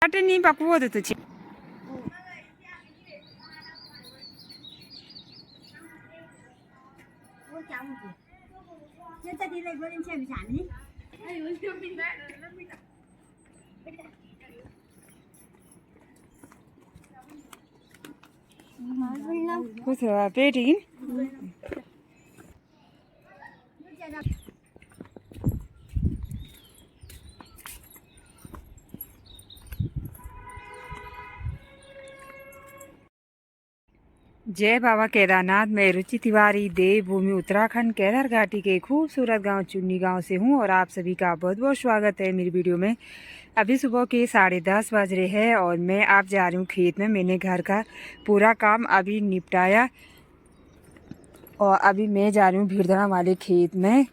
नहीं पकवो तुझे कुछ पेटी जय बाबा केदारनाथ। मैं रुचि तिवारी देवभूमि उत्तराखंड केदार घाटी के खूबसूरत गांव चुन्नी गांव से हूं और आप सभी का बहुत बहुत स्वागत है मेरी वीडियो में। अभी सुबह के 10:30 बज रहे हैं और मैं आप जा रही हूं खेत में। मैंने घर का पूरा काम अभी निपटाया और अभी मैं जा रही हूँ भीड़धड़ा वाले खेत में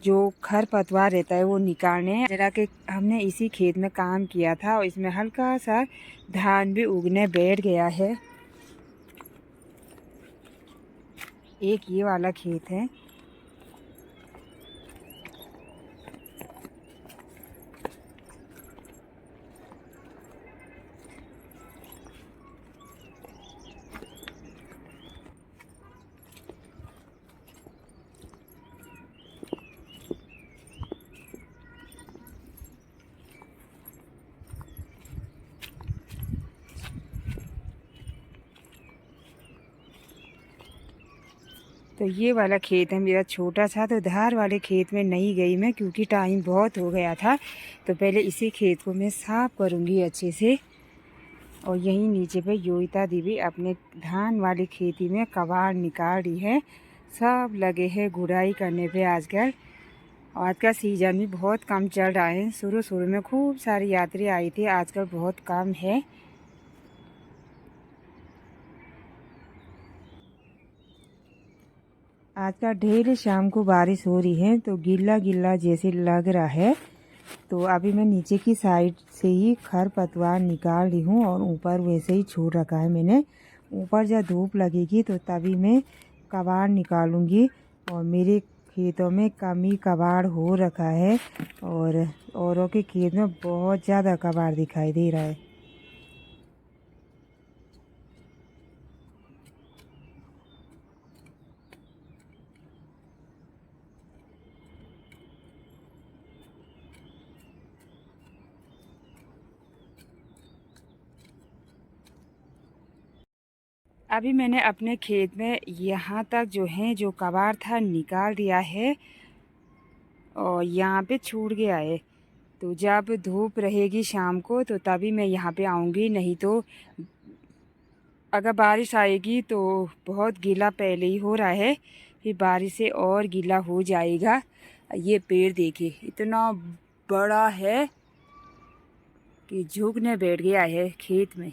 जो खरपतवार रहता है वो निकालने। जरा कि हमने इसी खेत में काम किया था और इसमें हल्का सा धान भी उगने बैठ गया है। एक ये वाला खेत है। तो ये वाला खेत है मेरा छोटा सा। तो धार वाले खेत में नहीं गई मैं क्योंकि टाइम बहुत हो गया था। तो पहले इसी खेत को मैं साफ करूँगी अच्छे से। और यहीं नीचे पे योगिता दीदी अपने धान वाली खेती में कबाड़ निकाल रही है। सब लगे हैं गुड़ाई करने पे आजकल। आज का सीज़न भी बहुत कम चल रहा है। शुरू में खूब सारी यात्री आई थी, आजकल बहुत कम है। आज का ढेर शाम को बारिश हो रही है तो गिल्ला गिल्ला जैसे लग रहा है। तो अभी मैं नीचे की साइड से ही खरपतवार निकाल रही हूँ और ऊपर वैसे ही छोड़ रखा है मैंने। ऊपर जब धूप लगेगी तो तभी मैं कबाड़ निकालूंगी। और मेरे खेतों में कम ही कबाड़ हो रखा है और औरों के खेत में बहुत ज़्यादा कबाड़ दिखाई दे रहा है। अभी मैंने अपने खेत में यहाँ तक जो कबाड़ था निकाल दिया है और यहाँ पे छूट गया है। तो जब धूप रहेगी शाम को तो तभी मैं यहाँ पे आऊँगी, नहीं तो अगर बारिश आएगी तो बहुत गीला पहले ही हो रहा है, फिर बारिश से और गीला हो जाएगा। ये पेड़ देखिए इतना बड़ा है कि झुकने बैठ गया है खेत में।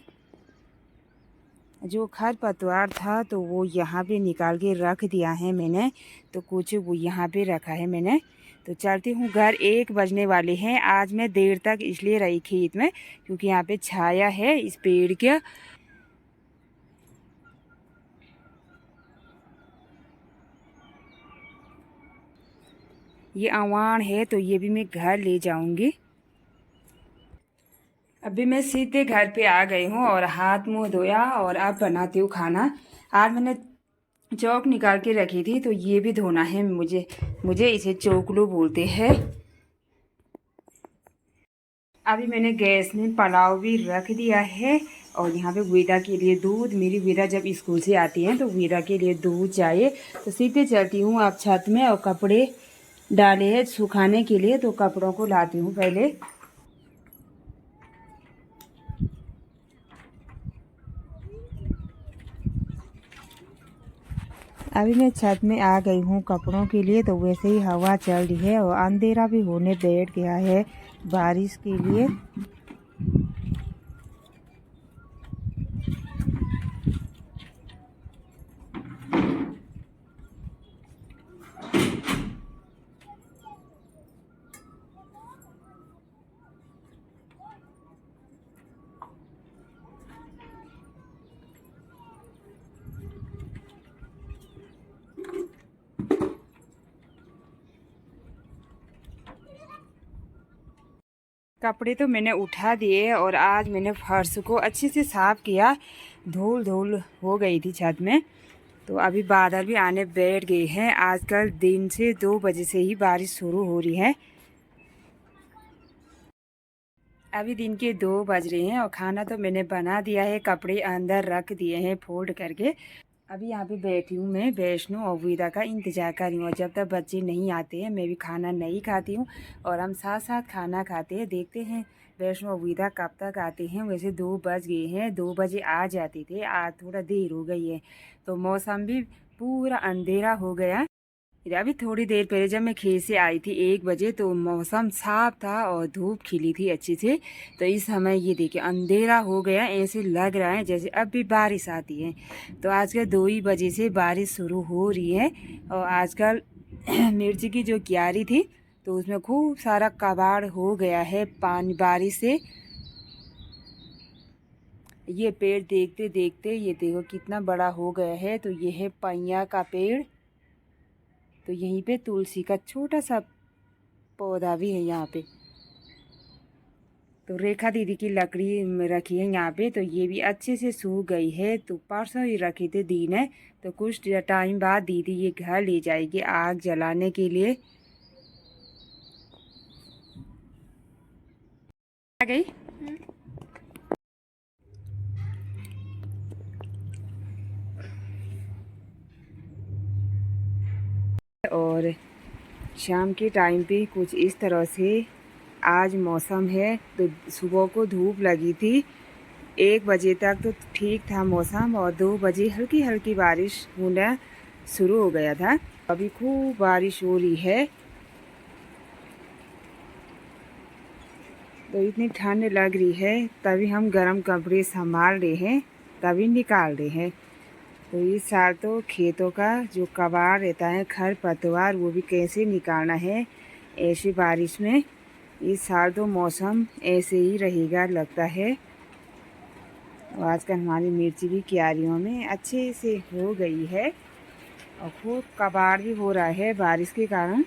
जो खरपतवार था तो वो यहाँ पे निकाल के रख दिया है मैंने। तो कुछ वो यहाँ पे रखा है मैंने। तो चलती हूँ घर, 1 बजने वाले हैं। आज मैं देर तक इसलिए रही खेत में क्योंकि यहाँ पे छाया है इस पेड़ के। ये अवान है तो ये भी मैं घर ले जाऊंगी। अभी मैं सीधे घर पे आ गई हूँ और हाथ मुंह धोया और अब बनाती हूँ खाना। आज मैंने चौक निकाल के रखी थी तो ये भी धोना है मुझे इसे चोकलू बोलते हैं। अभी मैंने गैस में पुलाव भी रख दिया है और यहाँ पे वेदा के लिए दूध, मेरी वेदा जब स्कूल से आती है तो वेदा के लिए दूध चाहिए। तो सीधे चलती हूँ अब छत में और कपड़े डाले हैं सुखाने के लिए, तो कपड़ों को लाती हूँ पहले। अभी मैं छत में आ गई हूँ कपड़ों के लिए। तो वैसे ही हवा चल रही है और अंधेरा भी होने बैठ गया है बारिश के लिए। कपड़े तो मैंने उठा दिए और आज मैंने फर्श को अच्छे से साफ़ किया। धूल धूल हो गई थी छत में। तो अभी बादल भी आने बैठ गए हैं। आजकल दिन से 2 बजे से ही बारिश शुरू हो रही है। अभी दिन के 2 बज रहे हैं और खाना तो मैंने बना दिया है। कपड़े अंदर रख दिए हैं फोल्ड करके। अभी यहाँ पे बैठी हूँ मैं वैष्णु और विदा का इंतज़ार कर रही हूँ। जब तक बच्चे नहीं आते हैं मैं भी खाना नहीं खाती हूँ और हम साथ साथ खाना खाते हैं। देखते हैं वैष्णु और विदा कब तक आते हैं। वैसे 2 बज गए हैं, 2 बजे आ जाते थे, आज थोड़ा देर हो गई है। तो मौसम भी पूरा अंधेरा हो गया। अभी थोड़ी देर पहले जब मैं खेत से आई थी 1 बजे तो मौसम साफ था और धूप खिली थी अच्छे से। तो इस समय ये देखिए अंधेरा हो गया, ऐसे लग रहा है जैसे अब भी बारिश आती है। तो आजकल 2 ही बजे से बारिश शुरू हो रही है। और आजकल मिर्ची की जो क्यारी थी तो उसमें खूब सारा कबाड़ हो गया है पानी बारिश से। ये पेड़ देखते देखते ये देखो कितना बड़ा हो गया है। तो ये है पैया का पेड़। तो यहीं पे तुलसी का छोटा सा पौधा भी है यहाँ पे। तो रेखा दीदी की लकड़ी रखी है यहाँ पे। तो ये भी अच्छे से सूख गई है। तो परसों ही रखे थे दी ने। तो कुछ टाइम बाद दीदी ये घर ले जाएगी आग जलाने के लिए। आ गई। और शाम के टाइम पे कुछ इस तरह से आज मौसम है। तो सुबह को धूप लगी थी, 1 बजे तक तो ठीक था मौसम और 2 बजे हल्की हल्की बारिश होना शुरू हो गया था। अभी खूब बारिश हो रही है। तो इतनी ठंड लग रही है तभी हम गर्म कपड़े संभाल रहे हैं, तभी निकाल रहे हैं। तो इस साल तो खेतों का जो कबाड़ रहता है खर पतवार वो भी कैसे निकालना है ऐसी बारिश में। इस साल तो मौसम ऐसे ही रहेगा लगता है। और आजकल हमारी मिर्ची भी क्यारियों में अच्छे से हो गई है और खूब कबाड़ भी हो रहा है बारिश के कारण।